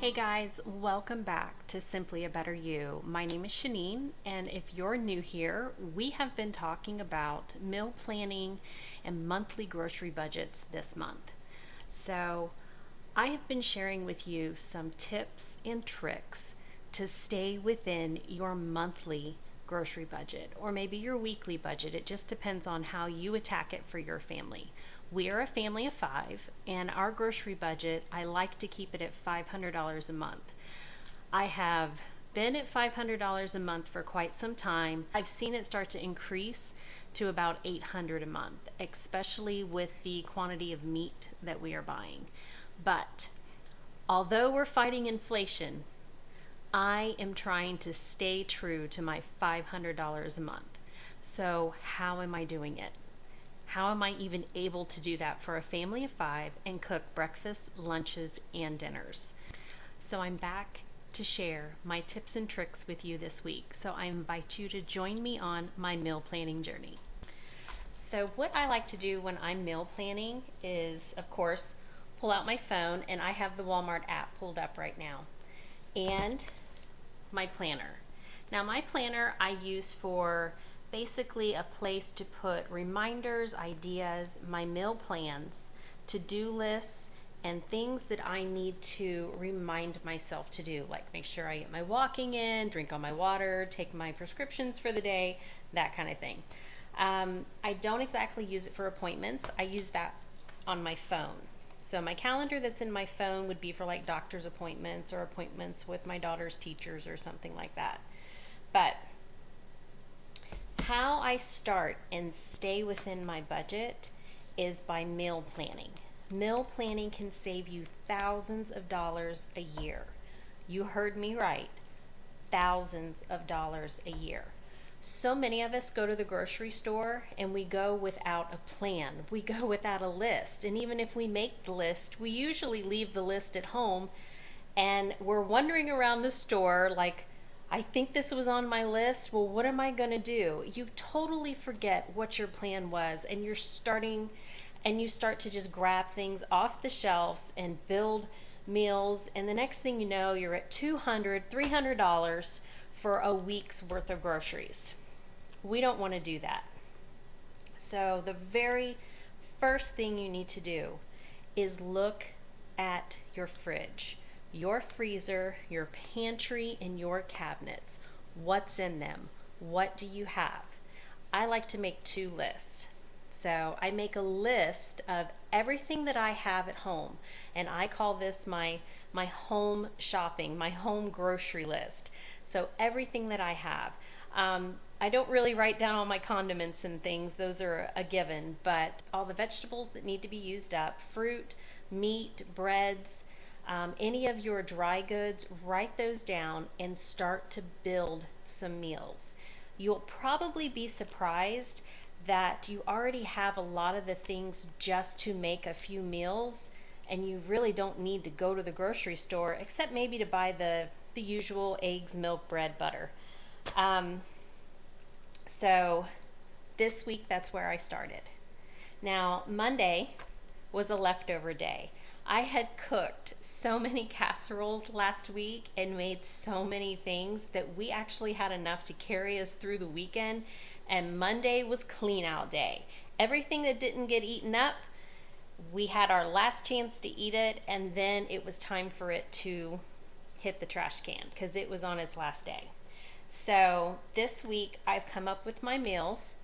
Hey guys, welcome back to Simply a Better You. My name is Shanine, and if you're new here, we have been talking about meal planning and monthly grocery budgets this month. So, I have been sharing with you some tips and tricks to stay within your monthly grocery budget or maybe your weekly budget. It just depends on how you attack it for your family. We are a family of five, and our grocery budget, I like to keep it at $500 a month. I have been at $500 a month for quite some time. I've seen it start to increase to about $800 a month, especially with the quantity of meat that we are buying. But although we're fighting inflation, I am trying to stay true to my $500 a month. So, how am I doing it? How am I even able to do that for a family of five and cook breakfasts, lunches, and dinners? So I'm back to share my tips and tricks with you this week. So I invite you to join me on my meal planning journey. So what I like to do when I'm meal planning is, of course, pull out my phone, and I have the Walmart app pulled up right now, and my planner. Now my planner I use for basically a place to put reminders, ideas, my meal plans, to-do lists, and things that I need to remind myself to do, like make sure I get my walking in, drink all my water, take my prescriptions for the day, that kind of thing. I don't exactly use it for appointments. I use that on my phone. So my calendar that's in my phone would be for like doctor's appointments or appointments with my daughter's teachers or something like that. But how I start and stay within my budget is by meal planning. Meal planning can save you thousands of dollars a year. You heard me right, thousands of dollars a year. So many of us go to the grocery store and we go without a plan. We go without a list. And even if we make the list, we usually leave the list at home and we're wandering around the store like, I think this was on my list. Well, what am I going to do? You totally forget what your plan was, and you start to just grab things off the shelves and build meals. And the next thing you know, you're at $200, $300 for a week's worth of groceries. We don't want to do that. So, the very first thing you need to do is look at your fridge, your freezer, your pantry, and your cabinets. What's in them? What do you have? I like to make two lists. So I make a list of everything that I have at home, and I call this my home shopping, my home grocery list. So everything that I have. I don't really write down all my condiments and things, those are a given, but all the vegetables that need to be used up, fruit, meat, breads, any of your dry goods, write those down and start to build some meals. You'll probably be surprised that you already have a lot of the things just to make a few meals, and you really don't need to go to the grocery store except maybe to buy the usual eggs, milk, bread, butter. So this week that's where I started. Now Monday was a leftover day. I had cooked so many casseroles last week and made so many things that we actually had enough to carry us through the weekend, and Monday was clean out day. Everything that didn't get eaten up, we had our last chance to eat it, and then it was time for it to hit the trash can because it was on its last day. So this week I've come up with my meals,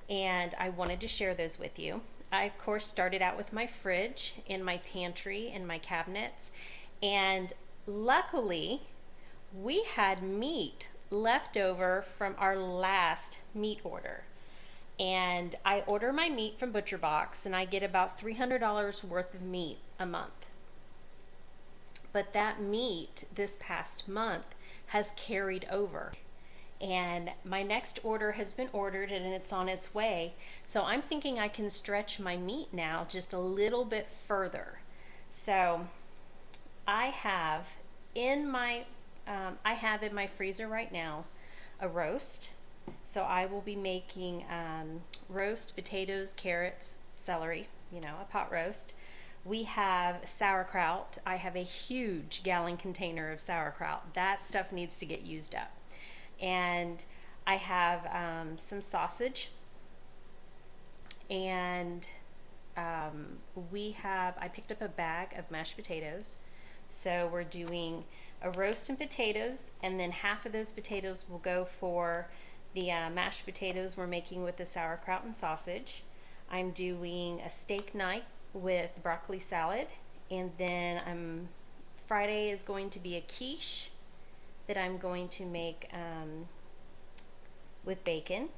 and I wanted to share those with you. I, of course, started out with my fridge and my pantry and my cabinets, and luckily we had meat left over from our last meat order. And I order my meat from Butcher Box, and I get about $300 worth of meat a month. But that meat this past month has carried over, and my next order has been ordered and it's on its way. So I'm thinking I can stretch my meat now just a little bit further. So I have in my freezer right now a roast. So I will be making roast potatoes, carrots, celery, a pot roast. We have sauerkraut. I have a huge gallon container of sauerkraut. That stuff needs to get used up. And I have some sausage, and I picked up a bag of mashed potatoes. So we're doing a roast and potatoes, and then half of those potatoes will go for the mashed potatoes we're making with the sauerkraut and sausage. I'm doing a steak night with broccoli salad, and then Friday is going to be a quiche that I'm going to make with bacon.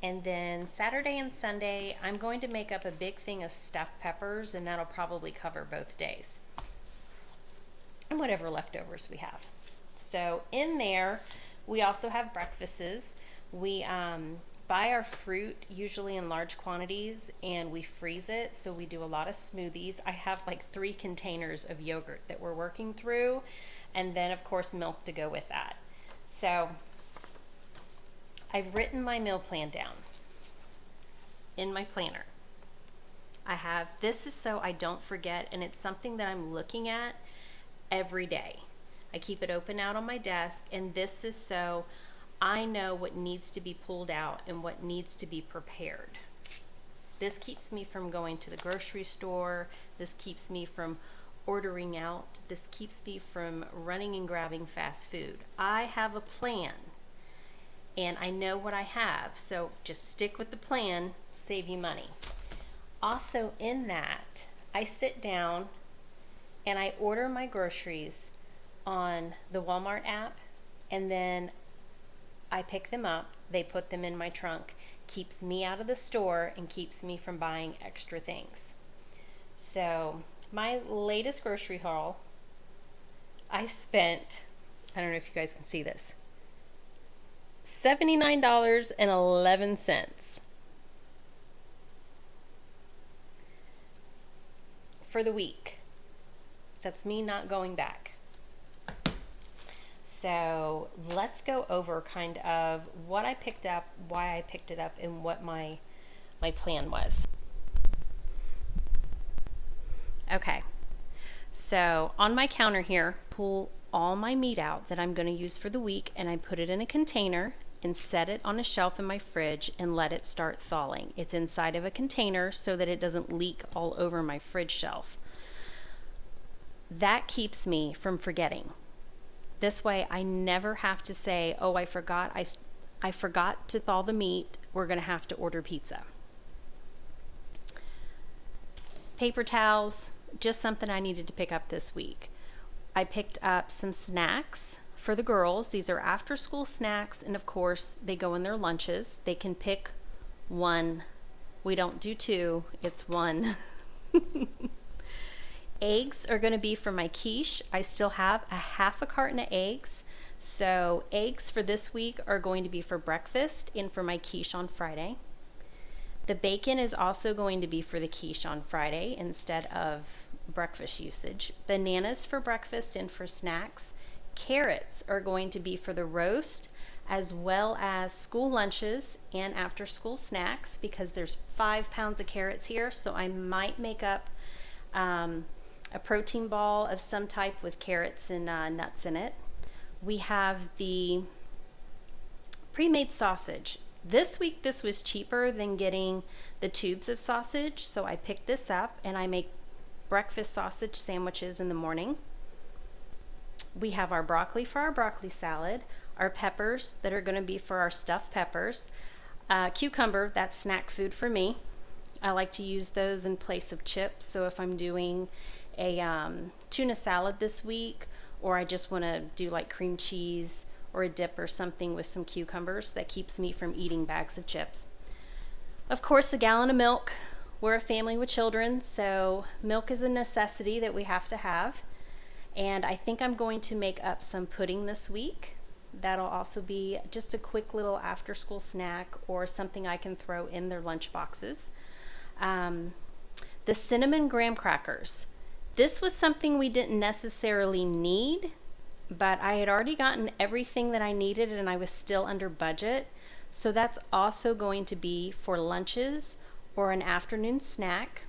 And then Saturday and Sunday, I'm going to make up a big thing of stuffed peppers, and that'll probably cover both days. And whatever leftovers we have. So in there, we also have breakfasts. We buy our fruit usually in large quantities, and we freeze it. So we do a lot of smoothies. I have like 3 containers of yogurt that we're working through, and then of course milk to go with that. So I've written my meal plan down in my planner. This is so I don't forget, and it's something that I'm looking at every day. I keep it open out on my desk, and this is so I know what needs to be pulled out and what needs to be prepared. This keeps me from going to the grocery store. This keeps me from ordering out. This keeps me from running and grabbing fast food. I have a plan, and I know what I have, so just stick with the plan, save you money. Also in that, I sit down and I order my groceries on the Walmart app, and then I pick them up, they put them in my trunk, keeps me out of the store and keeps me from buying extra things. So my latest grocery haul, I spent, I don't know if you guys can see this, $79.11 for the week. That's me not going back. So let's go over kind of what I picked up, why I picked it up, and what my plan was. Okay, so on my counter here, pull all my meat out that I'm going to use for the week, and I put it in a container and set it on a shelf in my fridge and let it start thawing. It's inside of a container so that it doesn't leak all over my fridge shelf. That keeps me from forgetting. This way I never have to say, oh, I forgot to thaw the meat, we're going to have to order pizza. Paper towels, just something I needed to pick up this week. I picked up some snacks for the girls. These are after school snacks, and of course they go in their lunches. They can pick one. We don't do 2, it's 1. Eggs are going to be for my quiche. I still have a half a carton of eggs. So eggs for this week are going to be for breakfast and for my quiche on Friday. The bacon is also going to be for the quiche on Friday instead of breakfast usage. Bananas for breakfast and for snacks. Carrots are going to be for the roast, as well as school lunches and after school snacks, because there's 5 pounds of carrots here, so I might make up a protein ball of some type with carrots and nuts in it. We have the pre-made sausage. This week this was cheaper than getting the tubes of sausage, so I picked this up and I make breakfast sausage sandwiches in the morning. We have our broccoli for our broccoli salad, our peppers that are going to be for our stuffed peppers, cucumber, that's snack food for me. I like to use those in place of chips, so if I'm doing a tuna salad this week, or I just want to do like cream cheese or a dip or something with some cucumbers, that keeps me from eating bags of chips. Of course, a gallon of milk. We're a family with children, so milk is a necessity that we have to have. And I think I'm going to make up some pudding this week. That'll also be just a quick little after school snack or something I can throw in their lunch boxes. The cinnamon graham crackers. This was something we didn't necessarily need, but I had already gotten everything that I needed and I was still under budget. So that's also going to be for lunches or an afternoon snack.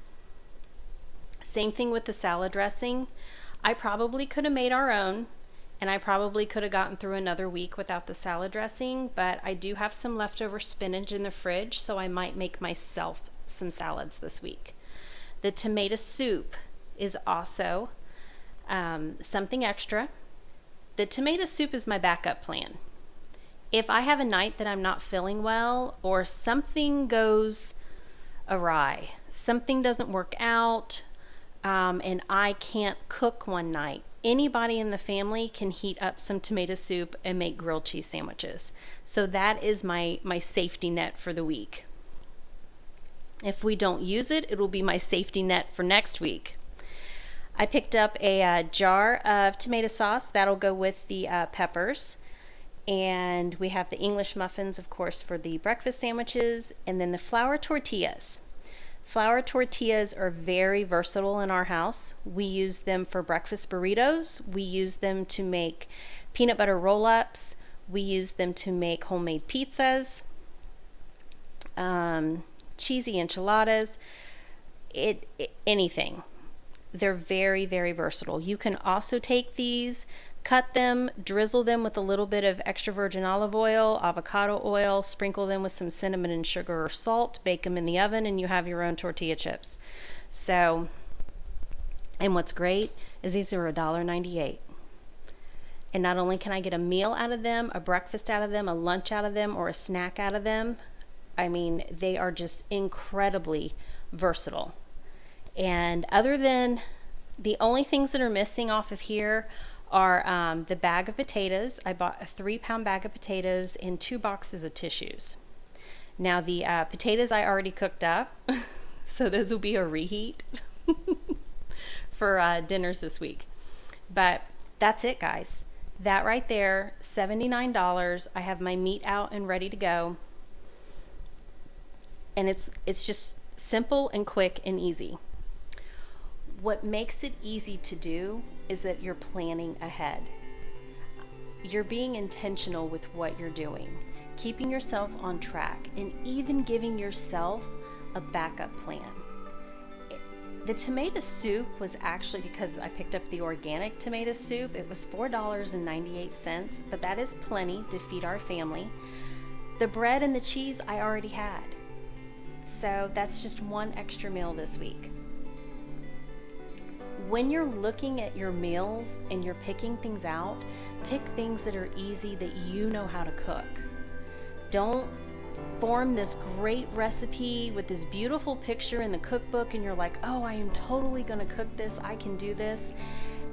Same thing with the salad dressing. I probably could have made our own, and I probably could have gotten through another week without the salad dressing, but I do have some leftover spinach in the fridge, so I might make myself some salads this week. The tomato soup is also something extra. The tomato soup is my backup plan. If I have a night that I'm not feeling well or something goes awry, something doesn't work out, and I can't cook one night, anybody in the family can heat up some tomato soup and make grilled cheese sandwiches. So that is my safety net for the week. If we don't use it, it will be my safety net for next week. I picked up a jar of tomato sauce. That'll go with the peppers. And we have the English muffins, of course, for the breakfast sandwiches. And then the flour tortillas. Flour tortillas are very versatile in our house. We use them for breakfast burritos. We use them to make peanut butter roll-ups. We use them to make homemade pizzas, cheesy enchiladas, anything. They're very, very versatile. You can also take these, cut them, drizzle them with a little bit of extra virgin olive oil, avocado oil, sprinkle them with some cinnamon and sugar or salt, bake them in the oven, and you have your own tortilla chips. So, and what's great is these are $1.98. And not only can I get a meal out of them, a breakfast out of them, a lunch out of them, or a snack out of them, I mean, they are just incredibly versatile. And other than the only things that are missing off of here are the bag of potatoes. I bought a 3-pound bag of potatoes and 2 boxes of tissues. Now the potatoes I already cooked up, so those will be a reheat for dinners this week. But that's it, guys. That right there, $79. I have my meat out and ready to go. And it's just simple and quick and easy. What makes it easy to do is that you're planning ahead. You're being intentional with what you're doing, keeping yourself on track, and even giving yourself a backup plan. The tomato soup was actually, because I picked up the organic tomato soup, it was $4.98, but that is plenty to feed our family. The bread and the cheese I already had. So that's just one extra meal this week. When you're looking at your meals and you're picking things out, pick things that are easy that you know how to cook. Don't form this great recipe with this beautiful picture in the cookbook and you're like, oh, I am totally gonna cook this, I can do this,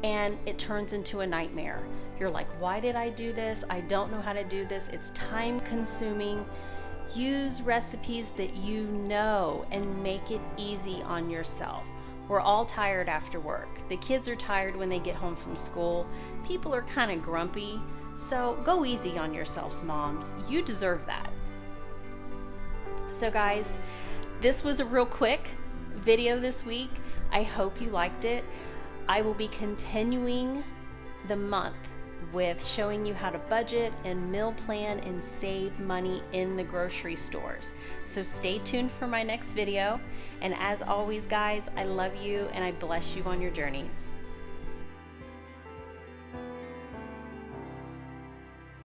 and it turns into a nightmare. You're like, why did I do this? I don't know how to do this. It's time consuming. Use recipes that you know and make it easy on yourself. We're all tired after work. The kids are tired when they get home from school. People are kind of grumpy. So go easy on yourselves, moms. You deserve that. So guys, this was a real quick video this week. I hope you liked it. I will be continuing the month with showing you how to budget and meal plan and save money in the grocery stores. So stay tuned for my next video. And as always, guys, I love you and I bless you on your journeys.